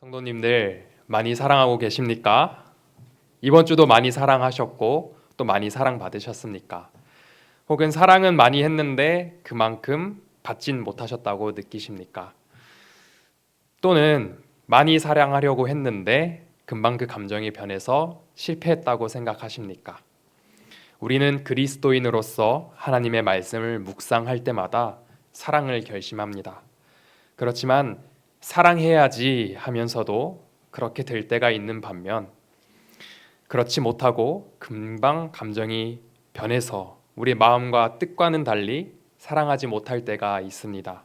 성도님들 많이 사랑하고 계십니까? 이번 주도 많이 사랑하셨고 또 많이 사랑받으셨습니까? 혹은 사랑은 많이 했는데 그만큼 받진 못하셨다고 느끼십니까? 또는 많이 사랑하려고 했는데 금방 그 감정이 변해서 실패했다고 생각하십니까? 우리는 그리스도인으로서 하나님의 말씀을 묵상할 때마다 사랑을 결심합니다. 그렇지만 사랑해야지 하면서도 그렇게 될 때가 있는 반면 그렇지 못하고 금방 감정이 변해서 우리 마음과 뜻과는 달리 사랑하지 못할 때가 있습니다.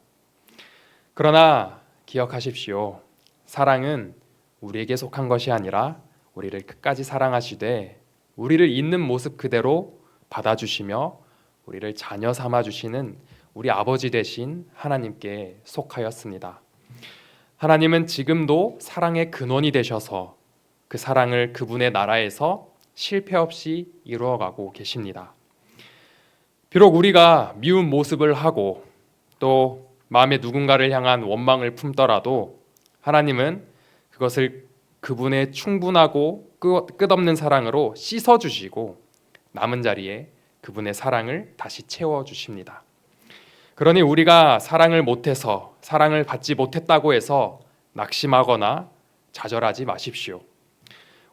그러나 기억하십시오. 사랑은 우리에게 속한 것이 아니라 우리를 끝까지 사랑하시되 우리를 있는 모습 그대로 받아주시며 우리를 자녀 삼아주시는 우리 아버지 되신 하나님께 속하였습니다. 하나님은 지금도 사랑의 근원이 되셔서 그 사랑을 그분의 나라에서 실패 없이 이루어가고 계십니다. 비록 우리가 미운 모습을 하고 또 마음에 누군가를 향한 원망을 품더라도 하나님은 그것을 그분의 충분하고 끝없는 사랑으로 씻어주시고 남은 자리에 그분의 사랑을 다시 채워주십니다. 그러니 우리가 사랑을 못해서 사랑을 받지 못했다고 해서 낙심하거나 좌절하지 마십시오.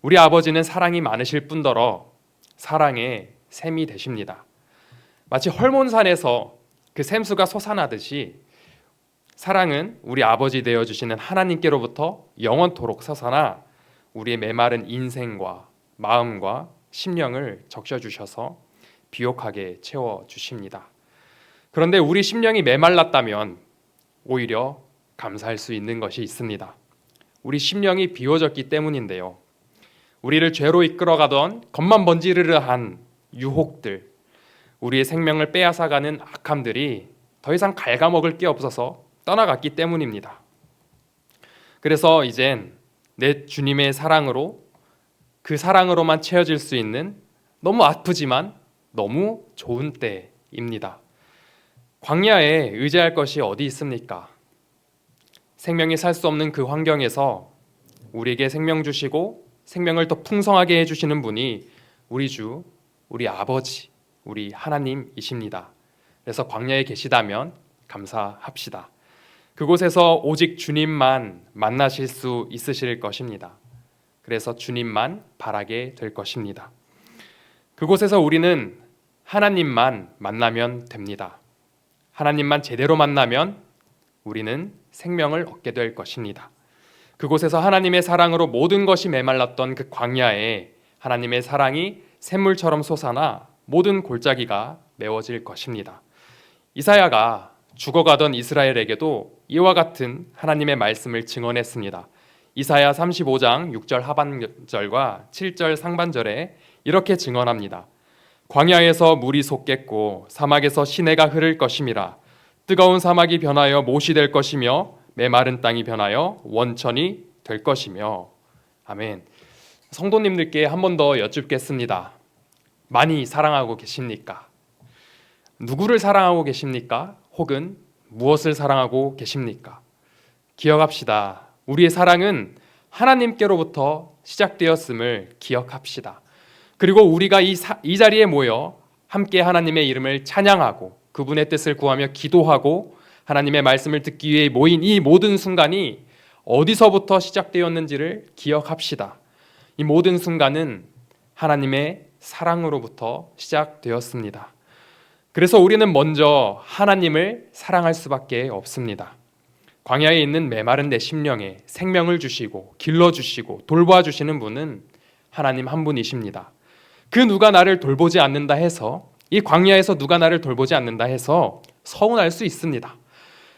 우리 아버지는 사랑이 많으실 뿐더러 사랑의 샘이 되십니다. 마치 헐몬산에서 그 샘수가 솟아나듯이 사랑은 우리 아버지 되어주시는 하나님께로부터 영원토록 솟아나 우리의 메마른 인생과 마음과 심령을 적셔주셔서 비옥하게 채워주십니다. 그런데 우리 심령이 메말랐다면 오히려 감사할 수 있는 것이 있습니다. 우리 심령이 비워졌기 때문인데요. 우리를 죄로 이끌어가던 겉만 번지르르한 유혹들, 우리의 생명을 빼앗아가는 악함들이 더 이상 갉아먹을 게 없어서 떠나갔기 때문입니다. 그래서 이젠 내 주님의 사랑으로 그 사랑으로만 채워질 수 있는 너무 아프지만 너무 좋은 때입니다. 광야에 의지할 것이 어디 있습니까? 생명이 살 수 없는 그 환경에서 우리에게 생명 주시고 생명을 더 풍성하게 해주시는 분이 우리 주, 우리 아버지, 우리 하나님이십니다. 그래서 광야에 계시다면 감사합시다. 그곳에서 오직 주님만 만나실 수 있으실 것입니다. 그래서 주님만 바라게 될 것입니다. 그곳에서 우리는 하나님만 만나면 됩니다. 하나님만 제대로 만나면 우리는 생명을 얻게 될 것입니다. 그곳에서 하나님의 사랑으로 모든 것이 메말랐던 그 광야에 하나님의 사랑이 샘물처럼 솟아나 모든 골짜기가 메워질 것입니다. 이사야가 죽어가던 이스라엘에게도 이와 같은 하나님의 말씀을 증언했습니다. 이사야 35장 6절 하반절과 7절 상반절에 이렇게 증언합니다. 광야에서 물이 솟겠고 사막에서 시내가 흐를 것임이라. 뜨거운 사막이 변하여 못이 될 것이며 메마른 땅이 변하여 원천이 될 것이며. 아멘. 성도님들께 한 번 더 여쭙겠습니다. 많이 사랑하고 계십니까? 누구를 사랑하고 계십니까? 혹은 무엇을 사랑하고 계십니까? 기억합시다. 우리의 사랑은 하나님께로부터 시작되었음을 기억합시다. 그리고 우리가 이 자리에 모여 함께 하나님의 이름을 찬양하고 그분의 뜻을 구하며 기도하고 하나님의 말씀을 듣기 위해 모인 이 모든 순간이 어디서부터 시작되었는지를 기억합시다. 이 모든 순간은 하나님의 사랑으로부터 시작되었습니다. 그래서 우리는 먼저 하나님을 사랑할 수밖에 없습니다. 광야에 있는 메마른 내 심령에 생명을 주시고 길러주시고 돌봐주시는 분은 하나님 한 분이십니다. 그 누가 나를 돌보지 않는다 해서 이 광야에서 누가 나를 돌보지 않는다 해서 서운할 수 있습니다.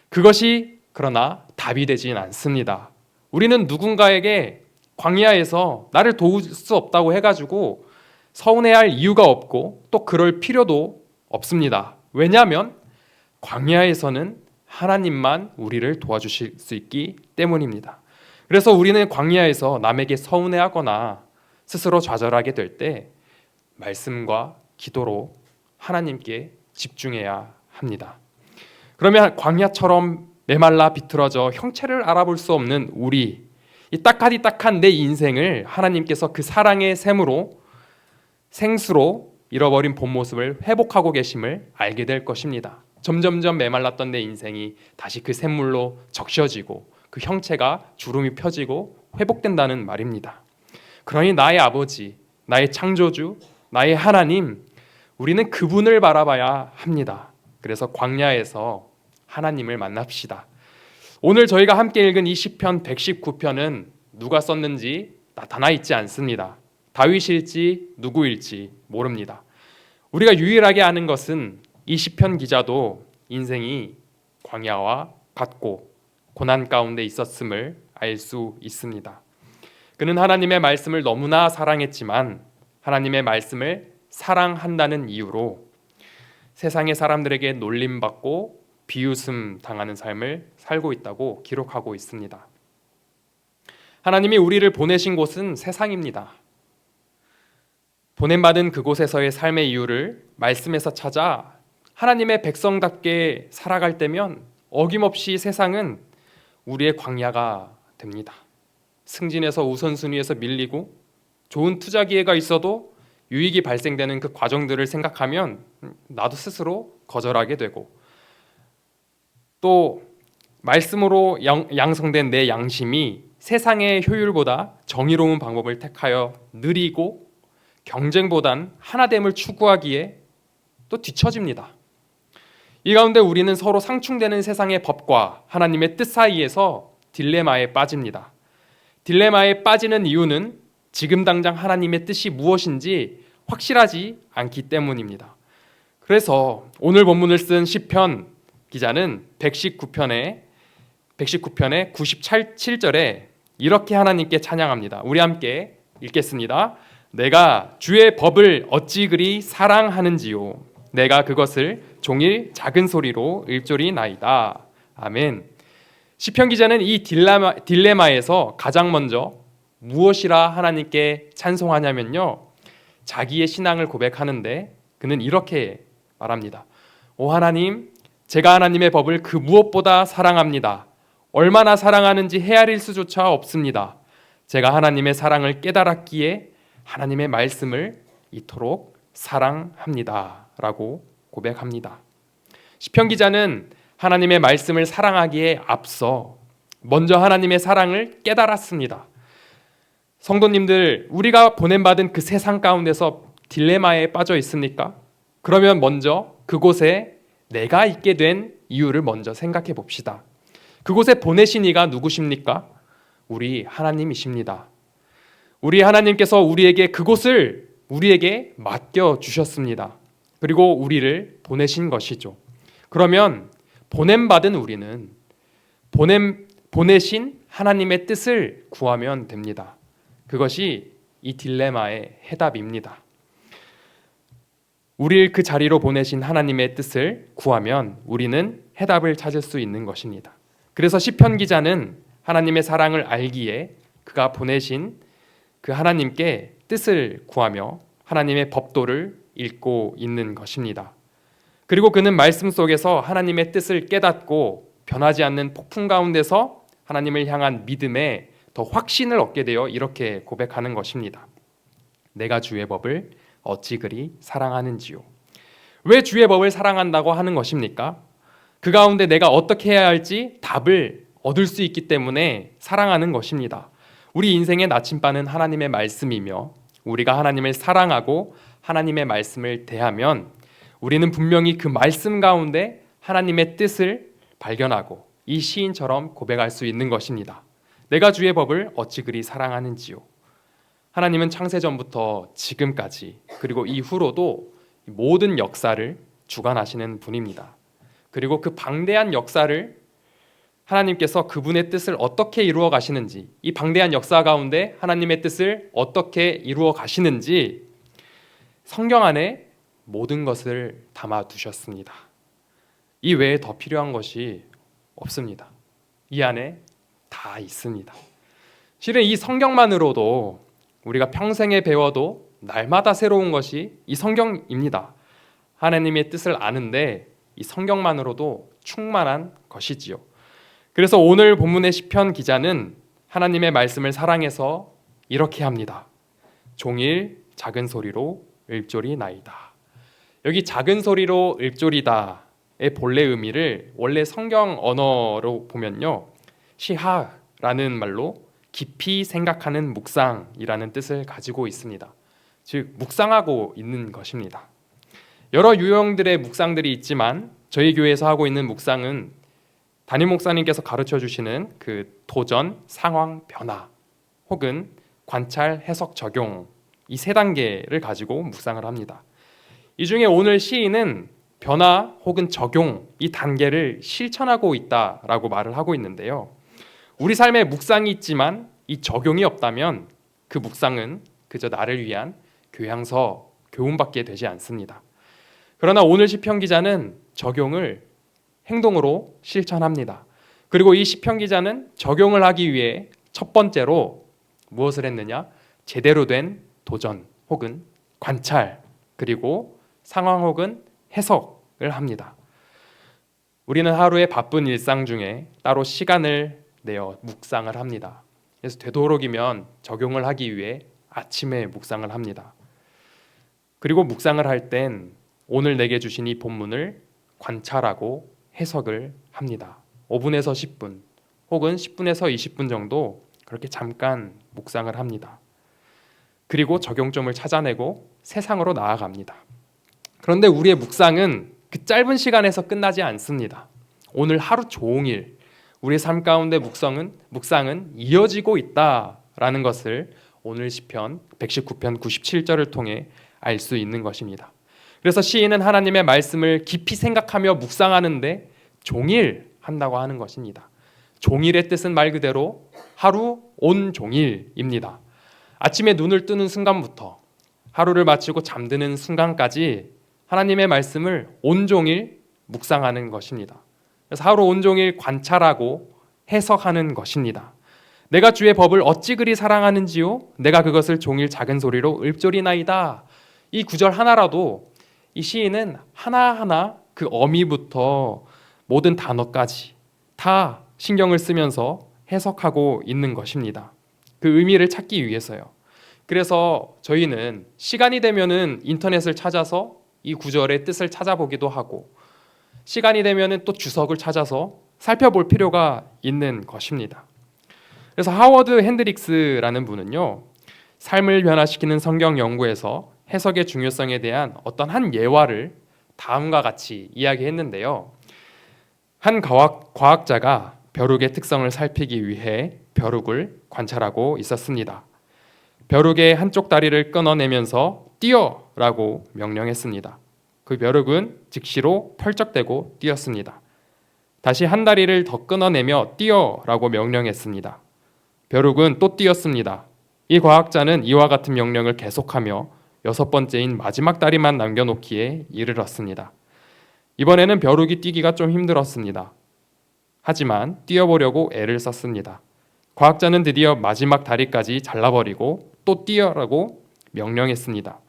그것이 그러나 답이 되진 않습니다. 우리는 누군가에게 광야에서 나를 도울 수 없다고 해가지고 서운해할 이유가 없고 또 그럴 필요도 없습니다. 왜냐하면 광야에서는 하나님만 우리를 도와주실 수 있기 때문입니다. 그래서 우리는 광야에서 남에게 서운해하거나 스스로 좌절하게 될 때 말씀과 기도로 하나님께 집중해야 합니다. 그러면 광야처럼 메말라 비틀어져 형체를 알아볼 수 없는 우리, 이 딱하디딱한 내 인생을 하나님께서 그 사랑의 샘으로 생수로 잃어버린 본 모습을 회복하고 계심을 알게 될 것입니다. 점점점 메말랐던 내 인생이 다시 그 샘물로 적셔지고 그 형체가 주름이 펴지고 회복된다는 말입니다. 그러니 나의 아버지, 나의 창조주, 나의 하나님, 우리는 그분을 바라봐야 합니다. 그래서 광야에서 하나님을 만납시다. 오늘 저희가 함께 읽은 이 시편 119편은 누가 썼는지 나타나 있지 않습니다. 다윗일지 누구일지 모릅니다. 우리가 유일하게 아는 것은 이 시편 기자도 인생이 광야와 같고 고난 가운데 있었음을 알 수 있습니다. 그는 하나님의 말씀을 너무나 사랑했지만 하나님의 말씀을 사랑한다는 이유로 세상의 사람들에게 놀림받고 비웃음 당하는 삶을 살고 있다고 기록하고 있습니다. 하나님이 우리를 보내신 곳은 세상입니다. 보냄받은 그곳에서의 삶의 이유를 말씀에서 찾아 하나님의 백성답게 살아갈 때면 어김없이 세상은 우리의 광야가 됩니다. 승진에서 우선순위에서 밀리고 좋은 투자 기회가 있어도 유익이 발생되는 그 과정들을 생각하면 나도 스스로 거절하게 되고, 또 말씀으로 양성된 내 양심이 세상의 효율보다 정의로운 방법을 택하여 느리고 경쟁보단 하나됨을 추구하기에 또 뒤처집니다. 이 가운데 우리는 서로 상충되는 세상의 법과 하나님의 뜻 사이에서 딜레마에 빠집니다. 딜레마에 빠지는 이유는 지금 당장 하나님의 뜻이 무엇인지 확실하지 않기 때문입니다. 그래서 오늘 본문을 쓴 시편 기자는 119편의 97절에 이렇게 하나님께 찬양합니다. 우리 함께 읽겠습니다. 내가 주의 법을 어찌 그리 사랑하는지요. 내가 그것을 종일 작은 소리로 읊조리나이다. 아멘. 시편 기자는 이 딜레마에서 가장 먼저 무엇이라 하나님께 찬송하냐면요, 자기의 신앙을 고백하는데 그는 이렇게 말합니다. 오 하나님, 제가 하나님의 법을 그 무엇보다 사랑합니다. 얼마나 사랑하는지 헤아릴 수조차 없습니다. 제가 하나님의 사랑을 깨달았기에 하나님의 말씀을 이토록 사랑합니다. 라고 고백합니다. 시편 기자는 하나님의 말씀을 사랑하기에 앞서 먼저 하나님의 사랑을 깨달았습니다. 성도님들, 우리가 보냄받은 그 세상 가운데서 딜레마에 빠져 있습니까? 그러면 먼저 그곳에 내가 있게 된 이유를 먼저 생각해 봅시다. 그곳에 보내신 이가 누구십니까? 우리 하나님이십니다. 우리 하나님께서 우리에게 그곳을 우리에게 맡겨주셨습니다. 그리고 우리를 보내신 것이죠. 그러면 보냄받은 우리는 보내신 하나님의 뜻을 구하면 됩니다. 그것이 이 딜레마의 해답입니다. 우리를 그 자리로 보내신 하나님의 뜻을 구하면 우리는 해답을 찾을 수 있는 것입니다. 그래서 시편 기자는 하나님의 사랑을 알기에 그가 보내신 그 하나님께 뜻을 구하며 하나님의 법도를 읽고 있는 것입니다. 그리고 그는 말씀 속에서 하나님의 뜻을 깨닫고 변하지 않는 폭풍 가운데서 하나님을 향한 믿음에 더 확신을 얻게 되어 이렇게 고백하는 것입니다. 내가 주의 법을 어찌 그리 사랑하는지요. 왜 주의 법을 사랑한다고 하는 것입니까? 그 가운데 내가 어떻게 해야 할지 답을 얻을 수 있기 때문에 사랑하는 것입니다. 우리 인생의 나침반은 하나님의 말씀이며 우리가 하나님을 사랑하고 하나님의 말씀을 대하면 우리는 분명히 그 말씀 가운데 하나님의 뜻을 발견하고 이 시인처럼 고백할 수 있는 것입니다. 내가 주의 법을 어찌 그리 사랑하는지요. 하나님은 창세전부터 지금까지 그리고 이후로도 모든 역사를 주관하시는 분입니다. 그리고 그 방대한 역사를 하나님께서 그분의 뜻을 어떻게 이루어 가시는지, 이 방대한 역사 가운데 하나님의 뜻을 어떻게 이루어 가시는지 성경 안에 모든 것을 담아 두셨습니다. 이 외에 더 필요한 것이 없습니다. 이 안에 다 있습니다. 실은 이 성경만으로도 우리가 평생에 배워도 날마다 새로운 것이 이 성경입니다. 하나님의 뜻을 아는데 이 성경만으로도 충만한 것이지요. 그래서 오늘 본문의 시편 기자는 하나님의 말씀을 사랑해서 이렇게 합니다. 종일 작은 소리로 읊조리나이다. 여기 작은 소리로 읊조리다의 본래 의미를 원래 성경 언어로 보면요, 시하라는 말로 깊이 생각하는 묵상이라는 뜻을 가지고 있습니다. 즉 묵상하고 있는 것입니다. 여러 유형들의 묵상들이 있지만 저희 교회에서 하고 있는 묵상은 담임 목사님께서 가르쳐 주시는 그 도전, 상황, 변화 혹은 관찰, 해석, 적용, 이 세 단계를 가지고 묵상을 합니다. 이 중에 오늘 시인은 변화 혹은 적용, 이 단계를 실천하고 있다라고 말을 하고 있는데요. 우리 삶에 묵상이 있지만 이 적용이 없다면 그 묵상은 그저 나를 위한 교양서, 교훈밖에 되지 않습니다. 그러나 오늘 시편 기자는 적용을 행동으로 실천합니다. 그리고 이 시편 기자는 적용을 하기 위해 첫 번째로 무엇을 했느냐? 제대로 된 도전 혹은 관찰, 그리고 상황 혹은 해석을 합니다. 우리는 하루의 바쁜 일상 중에 따로 시간을 내어 묵상을 합니다. 그래서 되도록이면 적용을 하기 위해 아침에 묵상을 합니다. 그리고 묵상을 할 땐 오늘 내게 주신 이 본문을 관찰하고 해석을 합니다. 5분에서 10분 혹은 10분에서 20분 정도 그렇게 잠깐 묵상을 합니다. 그리고 적용점을 찾아내고 세상으로 나아갑니다. 그런데 우리의 묵상은 그 짧은 시간에서 끝나지 않습니다. 오늘 하루 종일 우리의 삶 가운데 묵상은 이어지고 있다라는 것을 오늘 시편 119편 97절을 통해 알 수 있는 것입니다. 그래서 시인은 하나님의 말씀을 깊이 생각하며 묵상하는데 종일 한다고 하는 것입니다. 종일의 뜻은 말 그대로 하루 온종일입니다. 아침에 눈을 뜨는 순간부터 하루를 마치고 잠드는 순간까지 하나님의 말씀을 온종일 묵상하는 것입니다. 그래서 하루 온종일 관찰하고 해석하는 것입니다. 내가 주의 법을 어찌 그리 사랑하는지요? 내가 그것을 종일 작은 소리로 읊조리나이다. 이 구절 하나라도 이 시인은 하나하나 그 어미부터 모든 단어까지 다 신경을 쓰면서 해석하고 있는 것입니다. 그 의미를 찾기 위해서요. 그래서 저희는 시간이 되면은 인터넷을 찾아서 이 구절의 뜻을 찾아보기도 하고, 시간이 되면은 또 주석을 찾아서 살펴볼 필요가 있는 것입니다. 그래서 하워드 핸드릭스라는 분은요, 삶을 변화시키는 성경 연구에서 해석의 중요성에 대한 어떤 한 예화를 다음과 같이 이야기했는데요. 한 과학자가 벼룩의 특성을 살피기 위해 벼룩을 관찰하고 있었습니다. 벼룩의 한쪽 다리를 끊어내면서 뛰어라고 명령했습니다. 그 벼룩은 즉시로 펄쩍대고 뛰었습니다. 다시 한 다리를 더 끊어내며 뛰어라고 명령했습니다. 벼룩은 또 뛰었습니다. 이 과학자는 이와 같은 명령을 계속하며 6번째인 마지막 다리만 남겨놓기에 이르렀습니다. 이번에는 벼룩이 뛰기가 좀 힘들었습니다. 하지만 뛰어보려고 애를 썼습니다. 과학자는 드디어 마지막 다리까지 잘라버리고 또 뛰어라고 명령했습니다.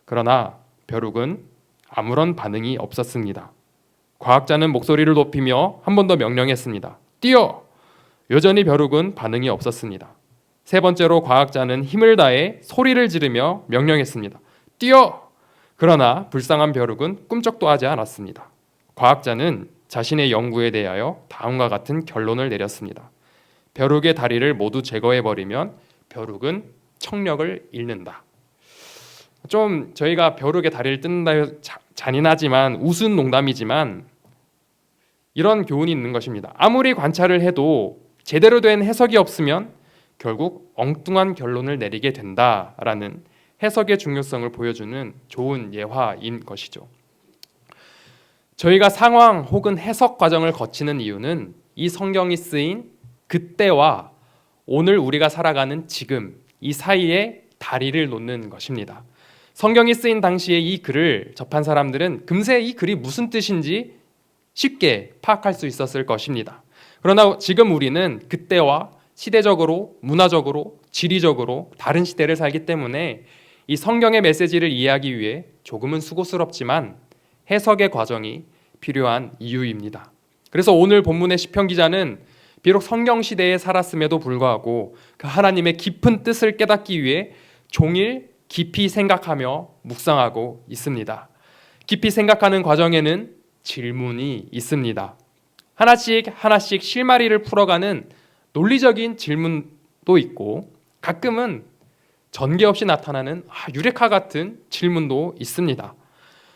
그러나 벼룩은 아무런 반응이 없었습니다. 과학자는 목소리를 높이며 한 번 더 명령했습니다. 뛰어! 여전히 벼룩은 반응이 없었습니다. 세 번째로 과학자는 힘을 다해 소리를 지르며 명령했습니다. 뛰어! 그러나 불쌍한 벼룩은 꿈쩍도 하지 않았습니다. 과학자는 자신의 연구에 대하여 다음과 같은 결론을 내렸습니다. 벼룩의 다리를 모두 제거해버리면 벼룩은 청력을 잃는다. 좀 저희가 벼룩의 다리를 뜯는다 잔인하지만 우스운 농담이지만 이런 교훈이 있는 것입니다. 아무리 관찰을 해도 제대로 된 해석이 없으면 결국 엉뚱한 결론을 내리게 된다라는 해석의 중요성을 보여주는 좋은 예화인 것이죠. 저희가 상황 혹은 해석 과정을 거치는 이유는 이 성경이 쓰인 그때와 오늘 우리가 살아가는 지금 이 사이에 다리를 놓는 것입니다. 성경이 쓰인 당시에 이 글을 접한 사람들은 금세 이 글이 무슨 뜻인지 쉽게 파악할 수 있었을 것입니다. 그러나 지금 우리는 그때와 시대적으로, 문화적으로, 지리적으로 다른 시대를 살기 때문에 이 성경의 메시지를 이해하기 위해 조금은 수고스럽지만 해석의 과정이 필요한 이유입니다. 그래서 오늘 본문의 시편 기자는 비록 성경 시대에 살았음에도 불구하고 그 하나님의 깊은 뜻을 깨닫기 위해 종일 깊이 생각하며 묵상하고 있습니다. 깊이 생각하는 과정에는 질문이 있습니다. 하나씩 하나씩 실마리를 풀어가는 논리적인 질문도 있고 가끔은 전개 없이 나타나는 유레카 같은 질문도 있습니다.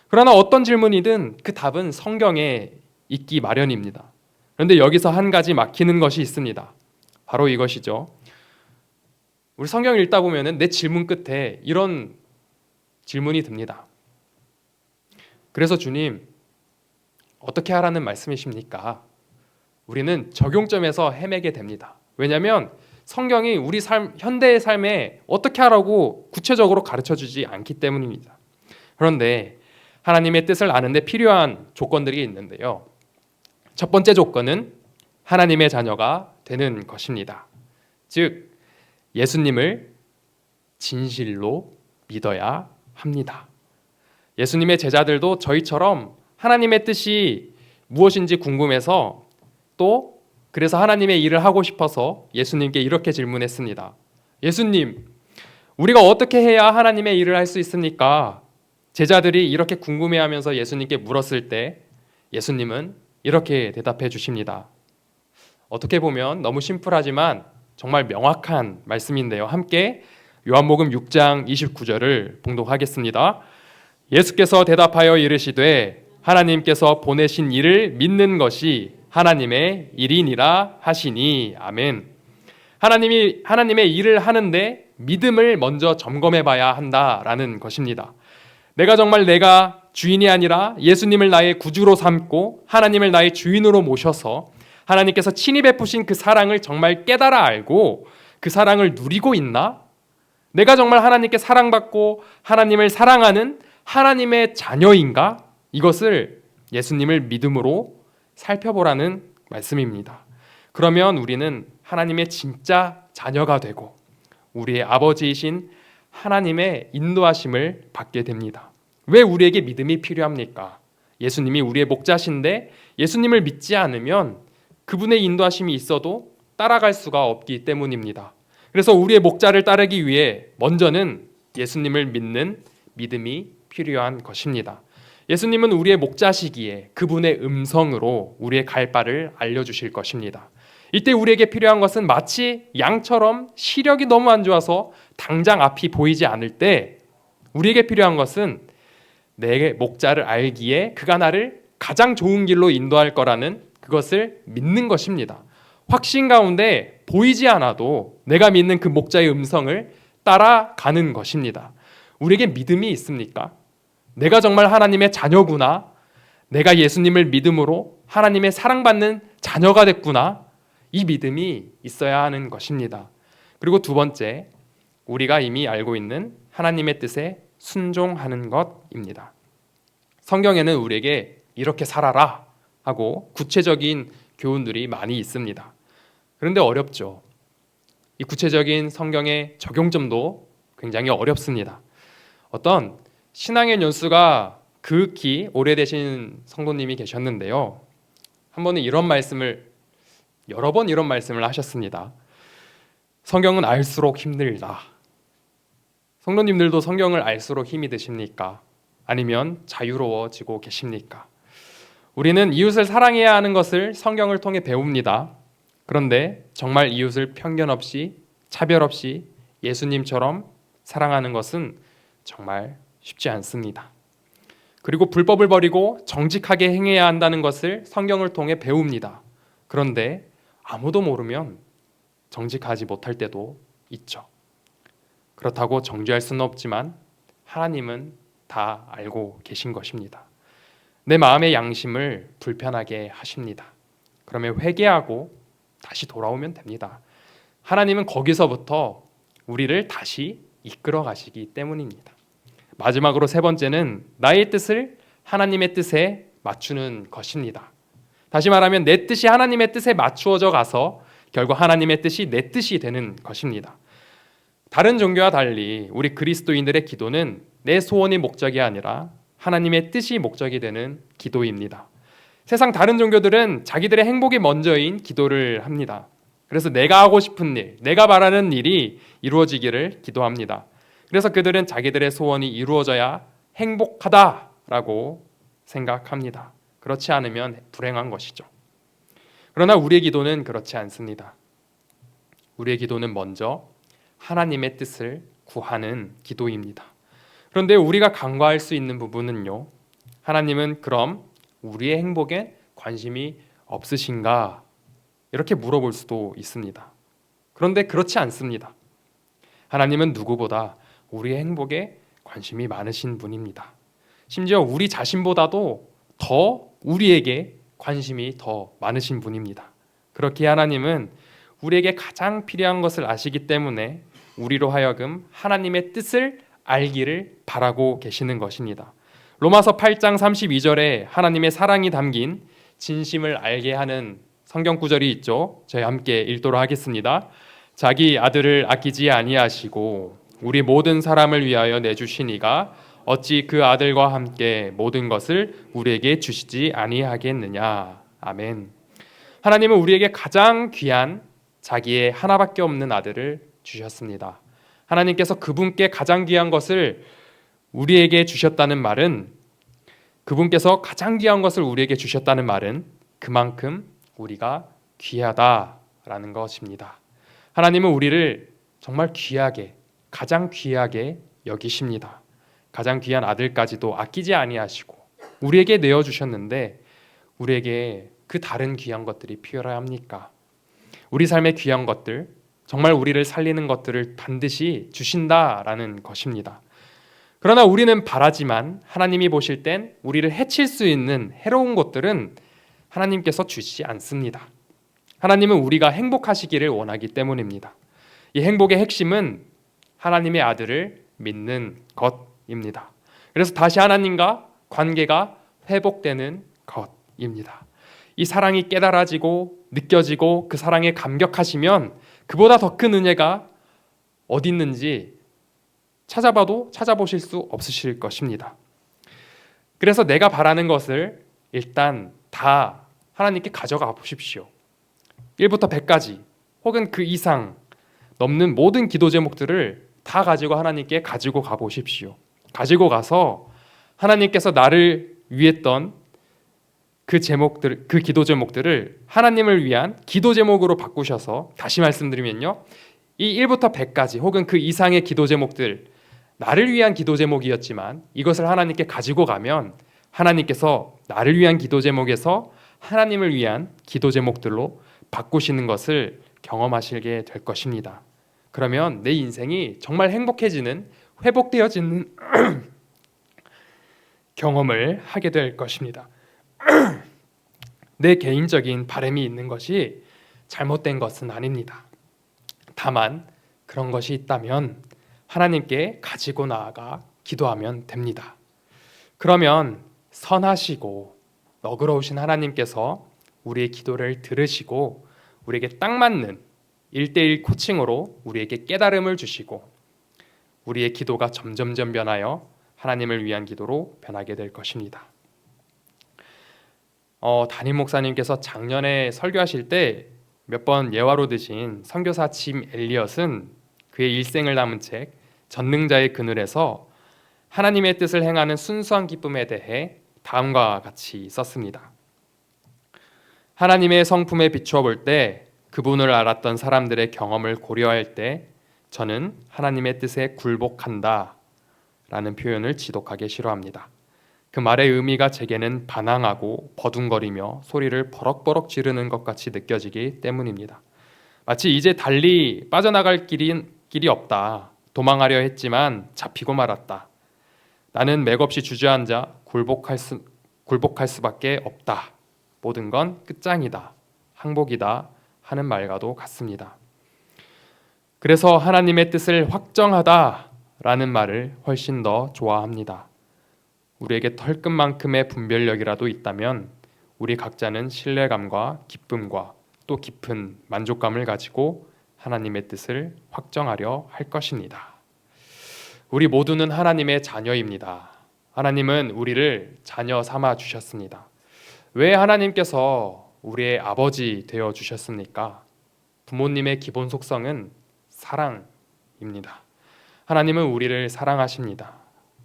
그러나 어떤 질문이든 그 답은 성경에 있기 마련입니다. 그런데 여기서 한 가지 막히는 것이 있습니다. 바로 이것이죠. 우리 성경을 읽다 보면 내 질문 끝에 이런 질문이 듭니다. 그래서 주님, 어떻게 하라는 말씀이십니까? 우리는 적용점에서 헤매게 됩니다. 왜냐하면 성경이 우리 삶, 현대의 삶에 어떻게 하라고 구체적으로 가르쳐주지 않기 때문입니다. 그런데 하나님의 뜻을 아는데 필요한 조건들이 있는데요. 첫 번째 조건은 하나님의 자녀가 되는 것입니다. 즉, 예수님을 진실로 믿어야 합니다. 예수님의 제자들도 저희처럼 하나님의 뜻이 무엇인지 궁금해서 또 그래서 하나님의 일을 하고 싶어서 예수님께 이렇게 질문했습니다. 예수님, 우리가 어떻게 해야 하나님의 일을 할 수 있습니까? 제자들이 이렇게 궁금해하면서 예수님께 물었을 때 예수님은 이렇게 대답해 주십니다. 어떻게 보면 너무 심플하지만 정말 명확한 말씀인데요. 함께 요한복음 6장 29절을 봉독하겠습니다. 예수께서 대답하여 이르시되 하나님께서 보내신 이를 믿는 것이 하나님의 일이니라 하시니. 아멘. 하나님의 일을 하는데 믿음을 먼저 점검해 봐야 한다라는 것입니다. 내가 주인이 아니라 예수님을 나의 구주로 삼고 하나님을 나의 주인으로 모셔서 하나님께서 친히 베푸신 그 사랑을 정말 깨달아 알고 그 사랑을 누리고 있나? 내가 정말 하나님께 사랑받고 하나님을 사랑하는 하나님의 자녀인가? 이것을 예수님을 믿음으로 살펴보라는 말씀입니다. 그러면 우리는 하나님의 진짜 자녀가 되고 우리의 아버지이신 하나님의 인도하심을 받게 됩니다. 왜 우리에게 믿음이 필요합니까? 예수님이 우리의 목자신데 예수님을 믿지 않으면 그분의 인도하심이 있어도 따라갈 수가 없기 때문입니다. 그래서 우리의 목자를 따르기 위해 먼저는 예수님을 믿는 믿음이 필요한 것입니다. 예수님은 우리의 목자시기에 그분의 음성으로 우리의 갈 바를 알려주실 것입니다. 이때 우리에게 필요한 것은 마치 양처럼 시력이 너무 안 좋아서 당장 앞이 보이지 않을 때 우리에게 필요한 것은 내 목자를 알기에 그가 나를 가장 좋은 길로 인도할 거라는 그것을 믿는 것입니다. 확신 가운데 보이지 않아도 내가 믿는 그 목자의 음성을 따라가는 것입니다. 우리에게 믿음이 있습니까? 내가 정말 하나님의 자녀구나. 내가 예수님을 믿음으로 하나님의 사랑받는 자녀가 됐구나. 이 믿음이 있어야 하는 것입니다. 그리고 두 번째, 우리가 이미 알고 있는 하나님의 뜻에 순종하는 것입니다. 성경에는 우리에게 이렇게 살아라 하고 구체적인 교훈들이 많이 있습니다. 그런데 어렵죠. 이 구체적인 성경의 적용점도 굉장히 어렵습니다. 어떤 신앙의 연수가 극히 오래되신 성도님이 계셨는데요. 한 번은 여러 번 이런 말씀을 하셨습니다. 성경은 알수록 힘들다. 성도님들도 성경을 알수록 힘이 드십니까? 아니면 자유로워지고 계십니까? 우리는 이웃을 사랑해야 하는 것을 성경을 통해 배웁니다. 그런데 정말 이웃을 편견 없이 차별 없이 예수님처럼 사랑하는 것은 정말 쉽지 않습니다. 그리고 불법을 버리고 정직하게 행해야 한다는 것을 성경을 통해 배웁니다. 그런데 아무도 모르면 정직하지 못할 때도 있죠. 그렇다고 정죄할 수는 없지만 하나님은 다 알고 계신 것입니다. 내 마음의 양심을 불편하게 하십니다. 그러면 회개하고 다시 돌아오면 됩니다. 하나님은 거기서부터 우리를 다시 이끌어 가시기 때문입니다. 마지막으로 세 번째는 나의 뜻을 하나님의 뜻에 맞추는 것입니다. 다시 말하면 내 뜻이 하나님의 뜻에 맞추어져 가서 결국 하나님의 뜻이 내 뜻이 되는 것입니다. 다른 종교와 달리 우리 그리스도인들의 기도는 내 소원이 목적이 아니라 하나님의 뜻이 목적이 되는 기도입니다. 세상 다른 종교들은 자기들의 행복이 먼저인 기도를 합니다. 그래서 내가 하고 싶은 일, 내가 바라는 일이 이루어지기를 기도합니다. 그래서 그들은 자기들의 소원이 이루어져야 행복하다라고 생각합니다. 그렇지 않으면 불행한 것이죠. 그러나 우리의 기도는 그렇지 않습니다. 우리의 기도는 먼저 하나님의 뜻을 구하는 기도입니다. 그런데 우리가 간과할 수 있는 부분은요, 하나님은 그럼 우리의 행복에 관심이 없으신가? 이렇게 물어볼 수도 있습니다. 그런데 그렇지 않습니다. 하나님은 누구보다 우리의 행복에 관심이 많으신 분입니다. 심지어 우리 자신보다도 더 우리에게 관심이 더 많으신 분입니다. 그렇게 하나님은 우리에게 가장 필요한 것을 아시기 때문에 우리로 하여금 하나님의 뜻을 알기를 바라고 계시는 것입니다. 로마서 8장 32절에 하나님의 사랑이 담긴 진심을 알게 하는 성경 구절이 있죠. 저희 함께 읽도록 하겠습니다. 자기 아들을 아끼지 아니하시고 우리 모든 사람을 위하여 내주시니가 어찌 그 아들과 함께 모든 것을 우리에게 주시지 아니하겠느냐. 아멘. 하나님은 우리에게 가장 귀한 자기의 하나밖에 없는 아들을 주셨습니다. 하나님께서 그분께 가장 귀한 것을 우리에게 주셨다는 말은, 그분께서 가장 귀한 것을 우리에게 주셨다는 말은 그만큼 우리가 귀하다라는 것입니다. 하나님은 우리를 정말 귀하게, 가장 귀하게 여기십니다. 가장 귀한 아들까지도 아끼지 아니하시고 우리에게 내어주셨는데 우리에게 그 다른 귀한 것들이 필요해야 합니까? 우리 삶의 귀한 것들, 정말 우리를 살리는 것들을 반드시 주신다라는 것입니다. 그러나 우리는 바라지만 하나님이 보실 땐 우리를 해칠 수 있는 해로운 것들은 하나님께서 주시지 않습니다. 하나님은 우리가 행복하시기를 원하기 때문입니다. 이 행복의 핵심은 하나님의 아들을 믿는 것입니다. 그래서 다시 하나님과 관계가 회복되는 것입니다. 이 사랑이 깨달아지고 느껴지고 그 사랑에 감격하시면 그보다 더 큰 은혜가 어디 있는지 찾아봐도 찾아보실 수 없으실 것입니다. 그래서 내가 바라는 것을 일단 다 하나님께 가져가 보십시오. 1부터 100까지 혹은 그 이상 넘는 모든 기도 제목들을 다 가지고 하나님께 가지고 가보십시오. 가지고 가서 하나님께서 나를 위했던 그 제목들, 그 기도 제목들을 하나님을 위한 기도 제목으로 바꾸셔서, 다시 말씀드리면요, 이 1부터 100까지 혹은 그 이상의 기도 제목들, 나를 위한 기도 제목이었지만 이것을 하나님께 가지고 가면 하나님께서 나를 위한 기도 제목에서 하나님을 위한 기도 제목들로 바꾸시는 것을 경험하시게 될 것입니다. 그러면 내 인생이 정말 행복해지는, 회복되어지는 경험을 하게 될 것입니다. 내 개인적인 바람이 있는 것이 잘못된 것은 아닙니다. 다만 그런 것이 있다면 하나님께 가지고 나아가 기도하면 됩니다. 그러면 선하시고 너그러우신 하나님께서 우리의 기도를 들으시고 우리에게 딱 맞는 1:1 코칭으로 우리에게 깨달음을 주시고 우리의 기도가 점점점 변하여 하나님을 위한 기도로 변하게 될 것입니다. 담임 목사님께서 작년에 설교하실 때 몇 번 예화로 드신 선교사 짐 엘리엇은 그의 일생을 담은 책 전능자의 그늘에서 하나님의 뜻을 행하는 순수한 기쁨에 대해 다음과 같이 썼습니다. 하나님의 성품에 비추어 볼 때 그분을 알았던 사람들의 경험을 고려할 때 저는 하나님의 뜻에 굴복한다 라는 표현을 지독하게 싫어합니다. 그 말의 의미가 제게는 반항하고 버둥거리며 소리를 버럭버럭 지르는 것 같이 느껴지기 때문입니다. 마치 이제 달리 빠져나갈 길이 없다. 도망하려 했지만 잡히고 말았다. 나는 맥없이 주저앉아 굴복할 수밖에 없다. 모든 건 끝장이다. 항복이다. 하는 말과도 같습니다. 그래서 하나님의 뜻을 확정하다라는 말을 훨씬 더 좋아합니다. 우리에게 털끝만큼의 분별력이라도 있다면 우리 각자는 신뢰감과 기쁨과 또 깊은 만족감을 가지고 하나님의 뜻을 확정하려 할 것입니다. 우리 모두는 하나님의 자녀입니다. 하나님은 우리를 자녀 삼아 주셨습니다. 왜 하나님께서 우리의 아버지 되어 주셨습니까? 부모님의 기본 속성은 사랑입니다. 하나님은 우리를 사랑하십니다.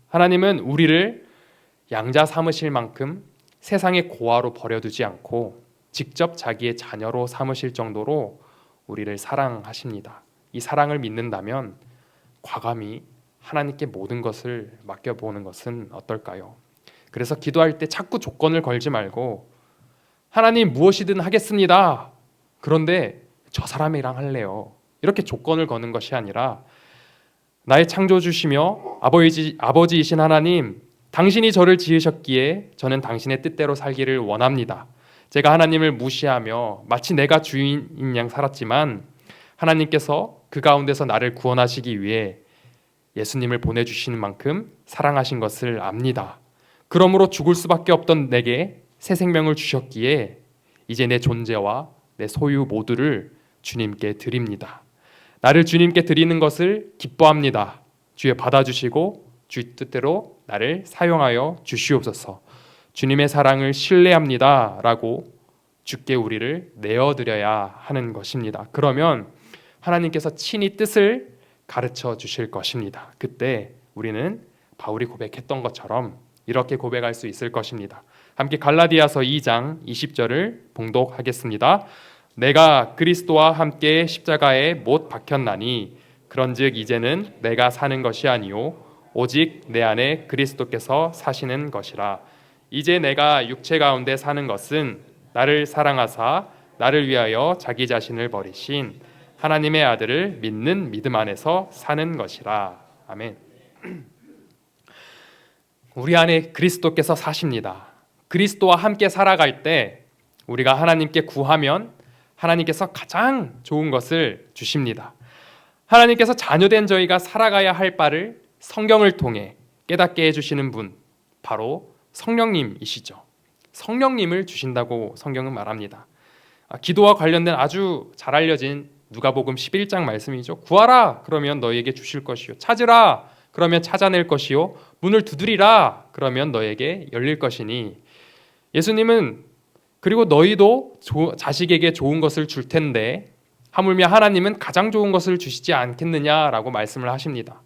하나님은 우리를 양자 삼으실 만큼 세상의 고아로 버려두지 않고 직접 자기의 자녀로 삼으실 정도로 우리를 사랑하십니다. 이 사랑을 믿는다면 과감히 하나님께 모든 것을 맡겨보는 것은 어떨까요? 그래서 기도할 때 자꾸 조건을 걸지 말고 하나님 무엇이든 하겠습니다. 그런데 저 사람이랑 할래요. 이렇게 조건을 거는 것이 아니라 나의 창조주시며 아버지이신 하나님, 당신이 저를 지으셨기에 저는 당신의 뜻대로 살기를 원합니다. 제가 하나님을 무시하며 마치 내가 주인인 양 살았지만 하나님께서 그 가운데서 나를 구원하시기 위해 예수님을 보내주시는 만큼 사랑하신 것을 압니다. 그러므로 죽을 수밖에 없던 내게 새 생명을 주셨기에 이제 내 존재와 내 소유 모두를 주님께 드립니다. 나를 주님께 드리는 것을 기뻐합니다. 주여 받아주시고 주 뜻대로 나를 사용하여 주시옵소서. 주님의 사랑을 신뢰합니다 라고 주께 우리를 내어드려야 하는 것입니다. 그러면 하나님께서 친히 뜻을 가르쳐 주실 것입니다. 그때 우리는 바울이 고백했던 것처럼 이렇게 고백할 수 있을 것입니다. 함께 갈라디아서 2장 20절을 봉독하겠습니다. 내가 그리스도와 함께 십자가에 못 박혔나니 그런즉 이제는 내가 사는 것이 아니요 오직 내 안에 그리스도께서 사시는 것이라. 이제 내가 육체 가운데 사는 것은 나를 사랑하사 나를 위하여 자기 자신을 버리신 하나님의 아들을 믿는 믿음 안에서 사는 것이라. 아멘. 우리 안에 그리스도께서 사십니다. 그리스도와 함께 살아갈 때 우리가 하나님께 구하면 하나님께서 가장 좋은 것을 주십니다. 하나님께서 자녀된 저희가 살아가야 할 바를 성경을 통해 깨닫게 해주시는 분, 바로 성령님이시죠. 성령님을 주신다고 성경은 말합니다. 기도와 관련된 아주 잘 알려진 누가복음 11장 말씀이죠. 구하라 그러면 너희에게 주실 것이요, 찾으라 그러면 찾아낼 것이요, 문을 두드리라 그러면 너에게 열릴 것이니. 예수님은 그리고 너희도 자식에게 좋은 것을 줄 텐데 하물며 하나님은 가장 좋은 것을 주시지 않겠느냐라고 말씀을 하십니다.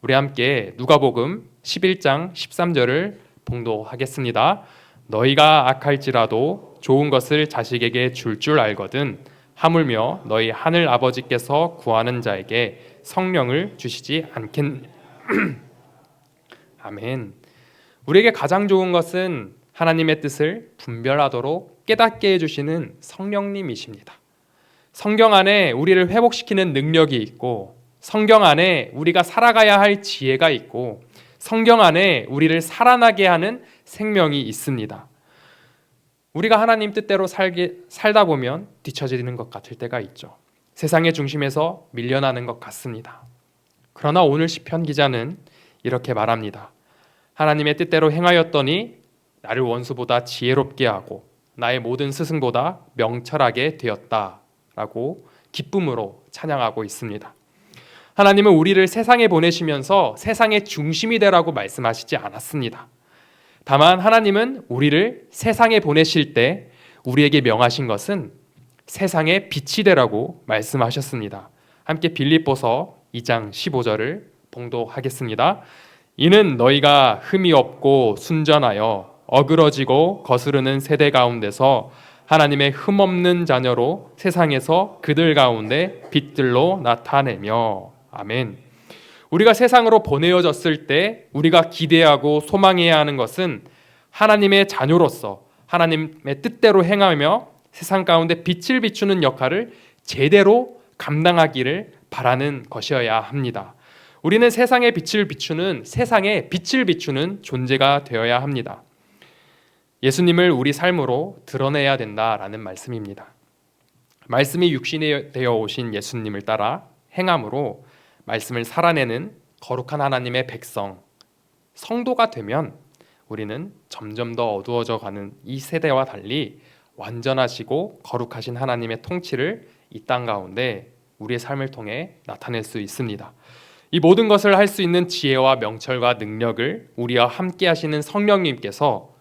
우리 함께 누가복음 11장 13절을 봉독하겠습니다. 너희가 악할지라도 좋은 것을 자식에게 줄 알거든 하물며 너희 하늘 아버지께서 구하는 자에게 성령을 주시지 않겠느냐. 아멘. 우리에게 가장 좋은 것은 하나님의 뜻을 분별하도록 깨닫게 해주시는 성령님이십니다. 성경 안에 우리를 회복시키는 능력이 있고, 성경 안에 우리가 살아가야 할 지혜가 있고, 성경 안에 우리를 살아나게 하는 생명이 있습니다. 우리가 하나님 뜻대로 살다 보면 뒤처지는 것 같을 때가 있죠. 세상의 중심에서 밀려나는 것 같습니다. 그러나 오늘 시편 기자는 이렇게 말합니다. 하나님의 뜻대로 행하였더니 나를 원수보다 지혜롭게 하고 나의 모든 스승보다 명철하게 되었다라고 기쁨으로 찬양하고 있습니다. 하나님은 우리를 세상에 보내시면서 세상의 중심이 되라고 말씀하시지 않았습니다. 다만 하나님은 우리를 세상에 보내실 때 우리에게 명하신 것은 세상의 빛이 되라고 말씀하셨습니다. 함께 빌립보서 2장 15절을 봉독하겠습니다. 이는 너희가 흠이 없고 순전하여 어그러지고 거스르는 세대 가운데서 하나님의 흠없는 자녀로 세상에서 그들 가운데 빛들로 나타내며. 아멘. 우리가 세상으로 보내어졌을 때 우리가 기대하고 소망해야 하는 것은 하나님의 자녀로서 하나님의 뜻대로 행하며 세상 가운데 빛을 비추는 역할을 제대로 감당하기를 바라는 것이어야 합니다. 우리는 세상의 빛을 비추는 존재가 되어야 합니다. 예수님을 우리 삶으로 드러내야 된다라는 말씀입니다. 말씀이 육신이 되어 오신 예수님을 따라 행함으로 말씀을 살아내는 거룩한 하나님의 백성, 성도가 되면 우리는 점점 더 어두워져 가는 이 세대와 달리 완전하시고 거룩하신 하나님의 통치를 이 땅 가운데 우리의 삶을 통해 나타낼 수 있습니다. 이 모든 것을 할 수 있는 지혜와 명철과 능력을 우리와 함께 하시는 성령님께서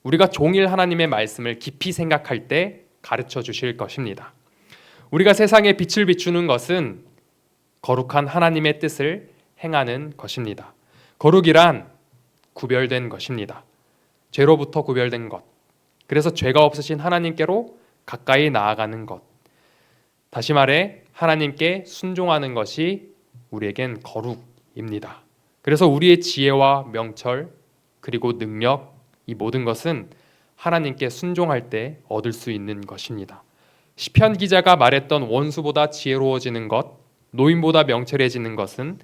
우리가 종일 하나님의 말씀을 깊이 생각할 때 가르쳐 주실 것입니다. 우리가 세상에 빛을 비추는 것은 거룩한 하나님의 뜻을 행하는 것입니다. 거룩이란 구별된 것입니다. 죄로부터 구별된 것. 그래서 죄가 없으신 하나님께로 가까이 나아가는 것. 다시 말해 하나님께 순종하는 것이 우리에겐 거룩입니다. 그래서 우리의 지혜와 명철 그리고 능력, 이 모든 것은 하나님께 순종할 때 얻을 수 있는 것입니다. 시편 기자가 말했던 원수보다 지혜로워지는 것, 노인보다 명철해지는 것은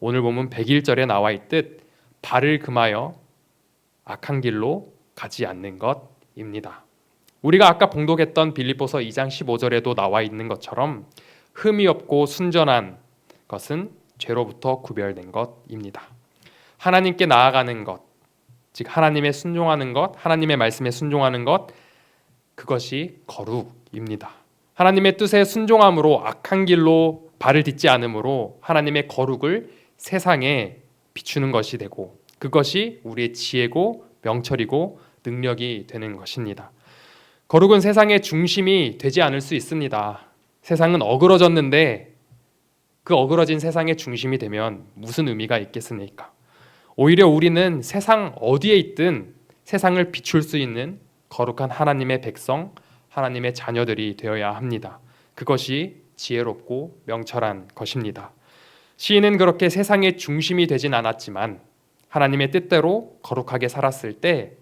오늘 보면 101절에 나와 있듯 발을 금하여 악한 길로 가지 않는 것입니다. 우리가 아까 봉독했던 빌립보서 2장 15절에도 나와 있는 것처럼 흠이 없고 순전한 것은 죄로부터 구별된 것입니다. 하나님께 나아가는 것, 즉 하나님의 순종하는 것, 하나님의 말씀에 순종하는 것, 그것이 거룩입니다. 하나님의 뜻에 순종함으로 악한 길로 발을 딛지 않으므로 하나님의 거룩을 세상에 비추는 것이 되고 그것이 우리의 지혜고 명철이고 능력이 되는 것입니다. 거룩은 세상의 중심이 되지 않을 수 있습니다. 세상은 어그러졌는데 그 어그러진 세상의 중심이 되면 무슨 의미가 있겠습니까? 오히려 우리는 세상 어디에 있든 세상을 비출 수 있는 거룩한 하나님의 백성, 하나님의 자녀들이 되어야 합니다. 그것이 지혜롭고 명철한 것입니다. 시인은 그렇게 세상의 중심이 되진 않았지만 하나님의 뜻대로 거룩하게 살았을 때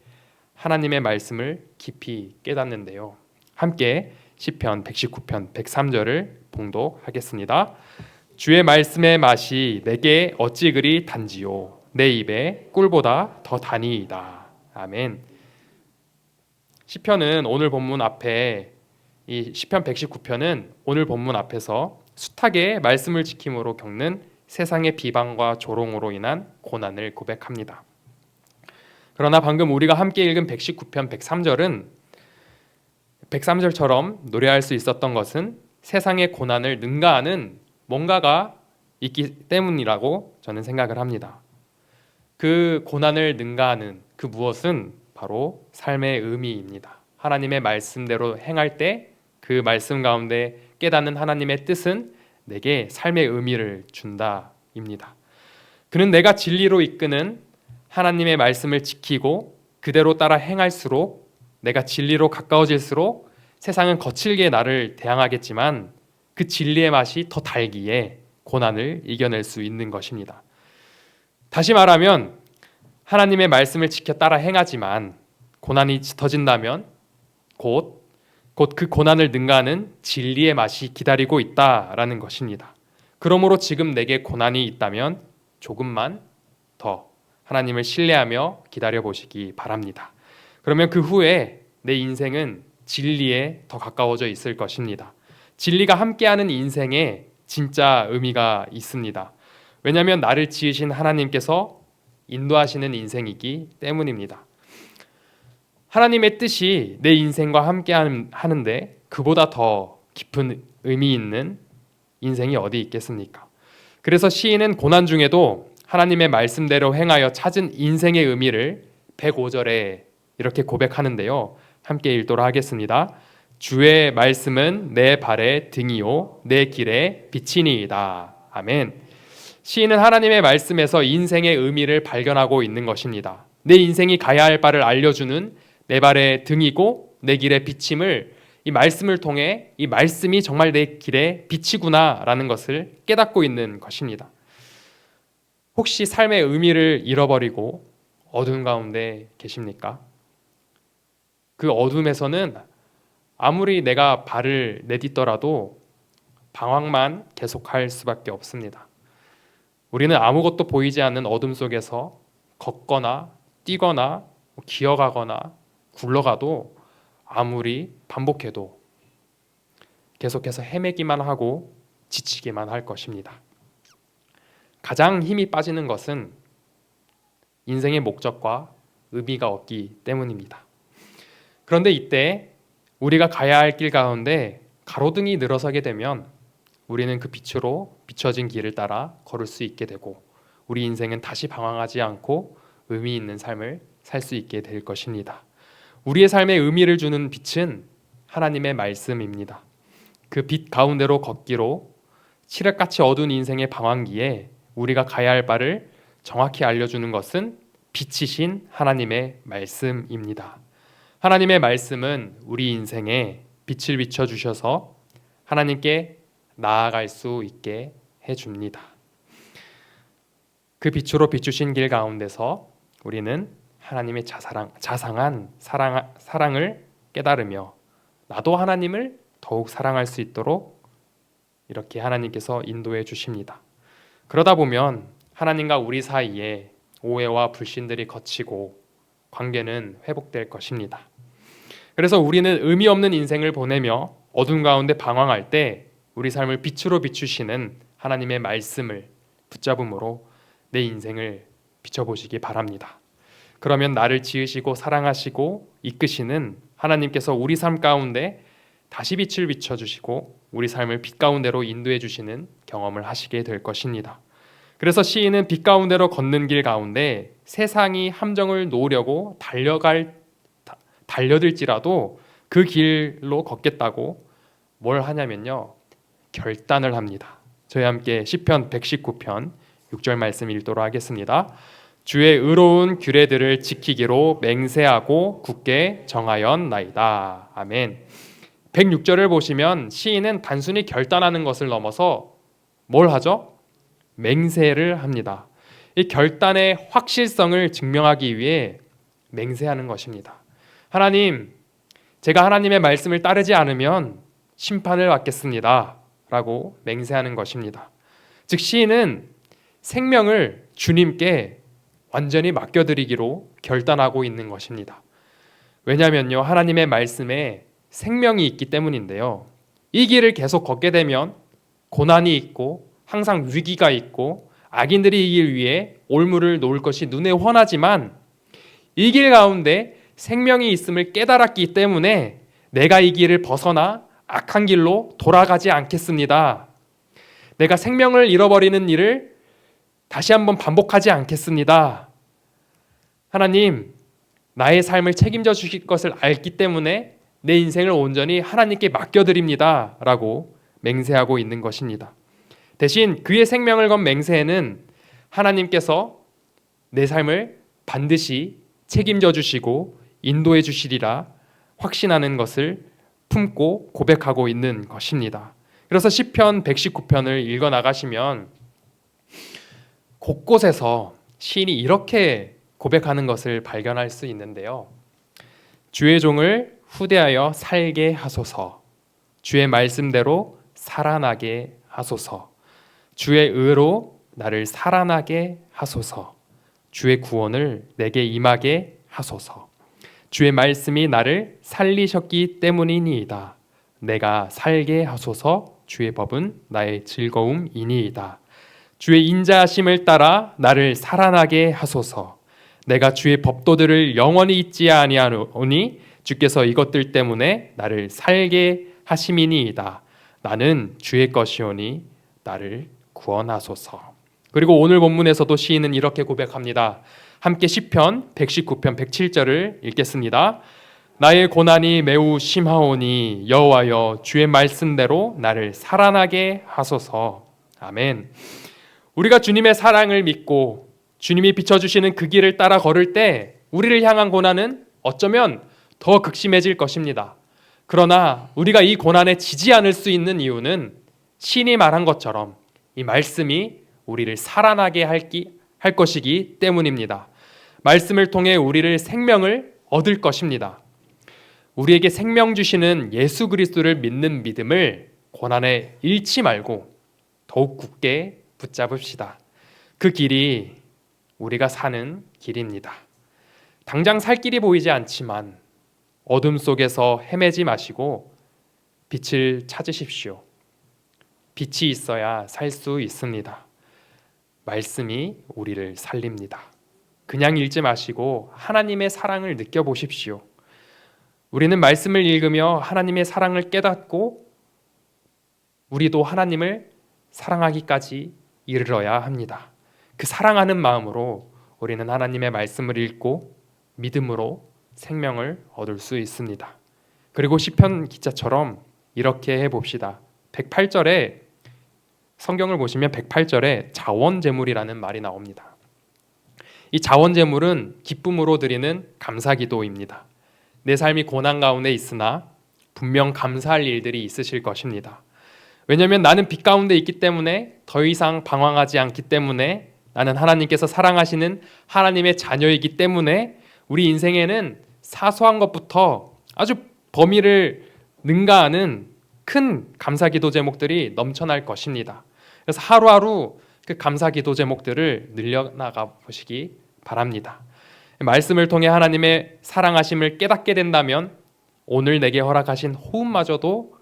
하나님의 말씀을 깊이 깨닫는데요. 함께 시편 119편 103절을 봉독하겠습니다. 주의 말씀의 맛이 내게 어찌 그리 단지요 내 입에 꿀보다 더 다니이다. 아멘. 시편은 오늘 본문 앞에 이 시편 119편은 오늘 본문 앞에서 숱하게 말씀을 지킴으로 겪는 세상의 비방과 조롱으로 인한 고난을 고백합니다. 그러나 방금 우리가 함께 읽은 119편 103절은 103절처럼 노래할 수 있었던 것은 세상의 고난을 능가하는 뭔가가 있기 때문이라고 저는 생각을 합니다. 그 고난을 능가하는 그 무엇은 바로 삶의 의미입니다. 하나님의 말씀대로 행할 때 그 말씀 가운데 깨닫는 하나님의 뜻은 내게 삶의 의미를 준다입니다. 그는 내가 진리로 이끄는 하나님의 말씀을 지키고 그대로 따라 행할수록 내가 진리로 가까워질수록 세상은 거칠게 나를 대항하겠지만 그 진리의 맛이 더 달기에 고난을 이겨낼 수 있는 것입니다. 다시 말하면 하나님의 말씀을 지켜 따라 행하지만 고난이 짙어진다면 곧 그 고난을 능가하는 진리의 맛이 기다리고 있다라는 것입니다. 그러므로 지금 내게 고난이 있다면 조금만 더 하나님을 신뢰하며 기다려 보시기 바랍니다. 그러면 그 후에 내 인생은 진리에 더 가까워져 있을 것입니다. 진리가 함께하는 인생에 진짜 의미가 있습니다. 왜냐하면 나를 지으신 하나님께서 인도하시는 인생이기 때문입니다. 하나님의 뜻이 내 인생과 함께 하는데 그보다 더 깊은 의미 있는 인생이 어디 있겠습니까? 그래서 시인은 고난 중에도 하나님의 말씀대로 행하여 찾은 인생의 의미를 105절에 이렇게 고백하는데요. 함께 읽도록 하겠습니다. 주의 말씀은 내 발의 등이요 내 길의 빛이니이다. 아멘. 시인은 하나님의 말씀에서 인생의 의미를 발견하고 있는 것입니다. 내 인생이 가야 할 바를 알려주는 내 발의 등이고 내 길의 비침을 이 말씀을 통해 이 말씀이 정말 내 길의 빛이구나라는 것을 깨닫고 있는 것입니다. 혹시 삶의 의미를 잃어버리고 어두운 가운데 계십니까? 그 어둠에서는 아무리 내가 발을 내딛더라도 방황만 계속할 수밖에 없습니다. 우리는 아무것도 보이지 않는 어둠 속에서 걷거나 뛰거나 기어가거나 굴러가도 아무리 반복해도 계속해서 헤매기만 하고 지치기만 할 것입니다. 가장 힘이 빠지는 것은 인생의 목적과 의미가 없기 때문입니다. 그런데 이때 우리가 가야 할 길 가운데 가로등이 늘어서게 되면 우리는 그 빛으로 비춰진 길을 따라 걸을 수 있게 되고 우리 인생은 다시 방황하지 않고 의미 있는 삶을 살 수 있게 될 것입니다. 우리의 삶에 의미를 주는 빛은 하나님의 말씀입니다. 그 빛 가운데로 걷기로 칠흑같이 어두운 인생의 방황기에 우리가 가야 할 바를 정확히 알려주는 것은 빛이신 하나님의 말씀입니다. 하나님의 말씀은 우리 인생에 빛을 비춰주셔서 하나님께 나아갈 수 있게 해줍니다. 그 빛으로 비추신 길 가운데서 우리는 하나님의 자상한 사랑을 깨달으며 나도 하나님을 더욱 사랑할 수 있도록 이렇게 하나님께서 인도해 주십니다. 그러다 보면 하나님과 우리 사이에 오해와 불신들이 걷히고 관계는 회복될 것입니다. 그래서 우리는 의미 없는 인생을 보내며 어둠 가운데 방황할 때 우리 삶을 빛으로 비추시는 하나님의 말씀을 붙잡음으로 내 인생을 비춰보시기 바랍니다. 그러면 나를 지으시고 사랑하시고 이끄시는 하나님께서 우리 삶 가운데 다시 빛을 비춰주시고 우리 삶을 빛 가운데로 인도해 주시는 경험을 하시게 될 것입니다. 그래서 시인은 빛 가운데로 걷는 길 가운데 세상이 함정을 놓으려고 달려들지라도 그 길로 걷겠다고 뭘 하냐면요, 결단을 합니다. 저희 함께 시편 119편 6절 말씀 읽도록 하겠습니다. 주의 의로운 규례들을 지키기로 맹세하고 굳게 정하였나이다. 아멘. 106절을 보시면 시인은 단순히 결단하는 것을 넘어서 뭘 하죠? 맹세를 합니다. 이 결단의 확실성을 증명하기 위해 맹세하는 것입니다. 하나님, 제가 하나님의 말씀을 따르지 않으면 심판을 받겠습니다 라고 맹세하는 것입니다. 즉 시인은 생명을 주님께 완전히 맡겨드리기로 결단하고 있는 것입니다. 왜냐하면요, 하나님의 말씀에 생명이 있기 때문인데요, 이 길을 계속 걷게 되면 고난이 있고 항상 위기가 있고 악인들이 이 길 위에 올무를 놓을 것이 눈에 훤하지만 이 길 가운데 생명이 있음을 깨달았기 때문에 내가 이 길을 벗어나 악한 길로 돌아가지 않겠습니다. 내가 생명을 잃어버리는 일을 다시 한번 반복하지 않겠습니다. 하나님, 나의 삶을 책임져 주실 것을 알기 때문에 내 인생을 온전히 하나님께 맡겨드립니다 라고 맹세하고 있는 것입니다. 대신 그의 생명을 건 맹세에는 하나님께서 내 삶을 반드시 책임져 주시고 인도해 주시리라 확신하는 것을 품고 고백하고 있는 것입니다. 그래서 시편 119편을 읽어 나가시면 곳곳에서 시인이 이렇게 고백하는 것을 발견할 수 있는데요. 주의 종을 후대하여 살게 하소서. 주의 말씀대로 살아나게 하소서. 주의 의로 나를 살아나게 하소서. 주의 구원을 내게 임하게 하소서. 주의 말씀이 나를 살리셨기 때문이니이다. 내가 살게 하소서. 주의 법은 나의 즐거움이니이다. 주의 인자하심을 따라 나를 살아나게 하소서. 내가 주의 법도들을 영원히 잊지 아니하노니 주께서 이것들 때문에 나를 살게 하심이니이다. 나는 주의 것이오니 나를 구원하소서. 그리고 오늘 본문에서도 시인은 이렇게 고백합니다. 함께 시편 119편 107절을 읽겠습니다. 나의 고난이 매우 심하오니 여호와여 주의 말씀대로 나를 살아나게 하소서. 아멘. 우리가 주님의 사랑을 믿고 주님이 비춰주시는 그 길을 따라 걸을 때 우리를 향한 고난은 어쩌면 더 극심해질 것입니다. 그러나 우리가 이 고난에 지지 않을 수 있는 이유는 신이 말한 것처럼 이 말씀이 우리를 살아나게 할 것이기 때문입니다. 말씀을 통해 우리를 생명을 얻을 것입니다. 우리에게 생명 주시는 예수 그리스도를 믿는 믿음을 고난에 잃지 말고 더욱 굳게 붙잡읍시다. 그 길이 우리가 사는 길입니다. 당장 살 길이 보이지 않지만 어둠 속에서 헤매지 마시고 빛을 찾으십시오. 빛이 있어야 살 수 있습니다. 말씀이 우리를 살립니다. 그냥 읽지 마시고 하나님의 사랑을 느껴보십시오. 우리는 말씀을 읽으며 하나님의 사랑을 깨닫고 우리도 하나님을 사랑하기까지 이르러야 합니다. 그 사랑하는 마음으로 우리는 하나님의 말씀을 읽고 믿음으로 생명을 얻을 수 있습니다. 그리고 시편 기자처럼 이렇게 해봅시다. 108절에 성경을 보시면 108절에 자원제물이라는 말이 나옵니다. 이 자원제물은 기쁨으로 드리는 감사기도입니다. 내 삶이 고난 가운데 있으나 분명 감사할 일들이 있으실 것입니다. 왜냐하면 나는 빛 가운데 있기 때문에 더 이상 방황하지 않기 때문에 나는 하나님께서 사랑하시는 하나님의 자녀이기 때문에 우리 인생에는 사소한 것부터 아주 범위를 능가하는 큰 감사기도 제목들이 넘쳐날 것입니다. 그래서 하루하루 그 감사기도 제목들을 늘려나가 보시기 바랍니다. 말씀을 통해 하나님의 사랑하심을 깨닫게 된다면 오늘 내게 허락하신 호흡마저도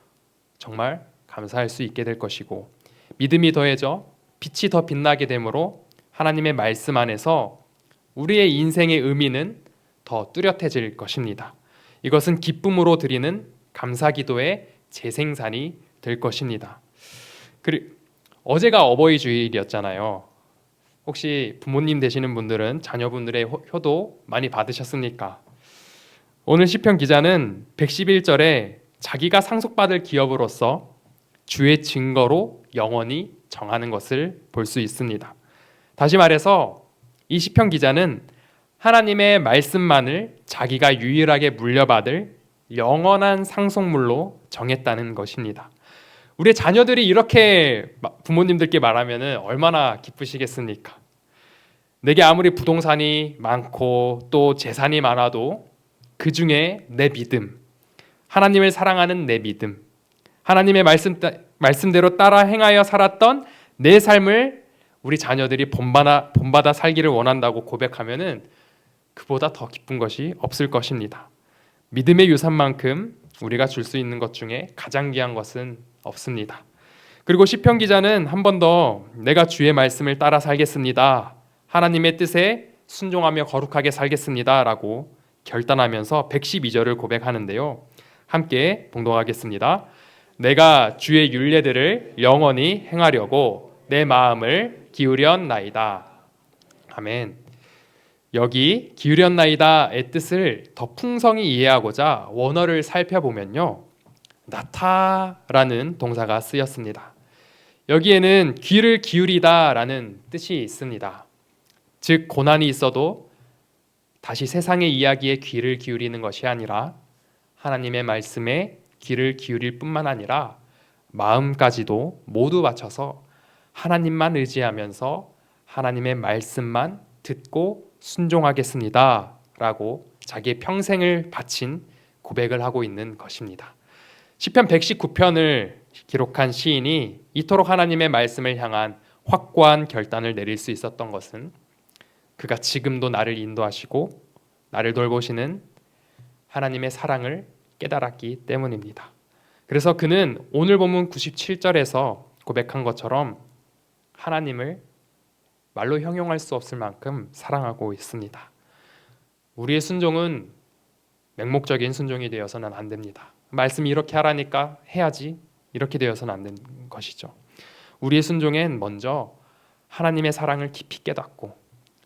정말 감사할 수 있게 될 것이고, 믿음이 더해져 빛이 더 빛나게 되므로 하나님의 말씀 안에서 우리의 인생의 의미는 더 뚜렷해질 것입니다. 이것은 기쁨으로 드리는 감사기도의 재생산이 될 것입니다. 어제가 어버이 주일이었잖아요. 혹시 부모님 되시는 분들은 자녀분들의 효도 많이 받으셨습니까? 오늘 시편 기자는 111절에 자기가 상속받을 기업으로서 주의 증거로 영원히 정하는 것을 볼 수 있습니다. 다시 말해서 이 시편 기자는 하나님의 말씀만을 자기가 유일하게 물려받을 영원한 상속물로 정했다는 것입니다. 우리 자녀들이 이렇게 부모님들께 말하면 얼마나 기쁘시겠습니까? 내게 아무리 부동산이 많고 또 재산이 많아도 그 중에 내 믿음, 하나님을 사랑하는 내 믿음, 하나님의 말씀대로 따라 행하여 살았던 내 삶을 우리 자녀들이 본받아 살기를 원한다고 고백하면은 그보다 더 기쁜 것이 없을 것입니다. 믿음의 유산만큼 우리가 줄 수 있는 것 중에 가장 귀한 것은 없습니다. 그리고 시편 기자는 한 번 더 내가 주의 말씀을 따라 살겠습니다. 하나님의 뜻에 순종하며 거룩하게 살겠습니다. 라고 결단하면서 112절을 고백하는데요. 함께 봉독하겠습니다. 내가 주의 율례들을 영원히 행하려고 내 마음을 기울였나이다. 아멘. 여기 기울였나이다의 뜻을 더 풍성히 이해하고자 원어를 살펴보면요, 나타라는 동사가 쓰였습니다. 여기에는 귀를 기울이다라는 뜻이 있습니다. 즉 고난이 있어도 다시 세상의 이야기에 귀를 기울이는 것이 아니라 하나님의 말씀에 귀를 기울일 뿐만 아니라 마음까지도 모두 바쳐서 하나님만 의지하면서 하나님의 말씀만 듣고 순종하겠습니다 라고 자기의 평생을 바친 고백을 하고 있는 것입니다. 시편 119편을 기록한 시인이 이토록 하나님의 말씀을 향한 확고한 결단을 내릴 수 있었던 것은 그가 지금도 나를 인도하시고 나를 돌보시는 하나님의 사랑을 깨달았기 때문입니다. 그래서 그는 오늘 본문 97절에서 고백한 것처럼 하나님을 말로 형용할 수 없을 만큼 사랑하고 있습니다. 우리의 순종은 맹목적인 순종이 되어서는 안 됩니다. 말씀이 이렇게 하라니까 해야지 이렇게 되어서는 안 되는 것이죠. 우리의 순종엔 먼저 하나님의 사랑을 깊이 깨닫고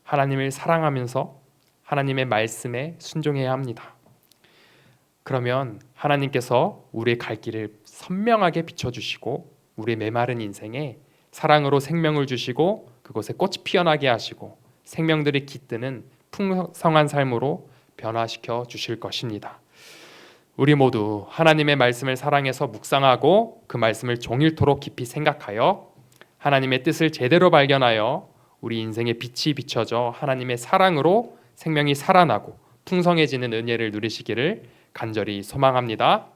하나님을 사랑하면서 하나님의 말씀에 순종해야 합니다. 그러면 하나님께서 우리의 갈 길을 선명하게 비춰주시고 우리의 메마른 인생에 사랑으로 생명을 주시고 그곳에 꽃이 피어나게 하시고 생명들이 깃드는 풍성한 삶으로 변화시켜 주실 것입니다. 우리 모두 하나님의 말씀을 사랑해서 묵상하고 그 말씀을 종일토록 깊이 생각하여 하나님의 뜻을 제대로 발견하여 우리 인생에 빛이 비춰져 하나님의 사랑으로 생명이 살아나고 풍성해지는 은혜를 누리시기를 간절히 소망합니다.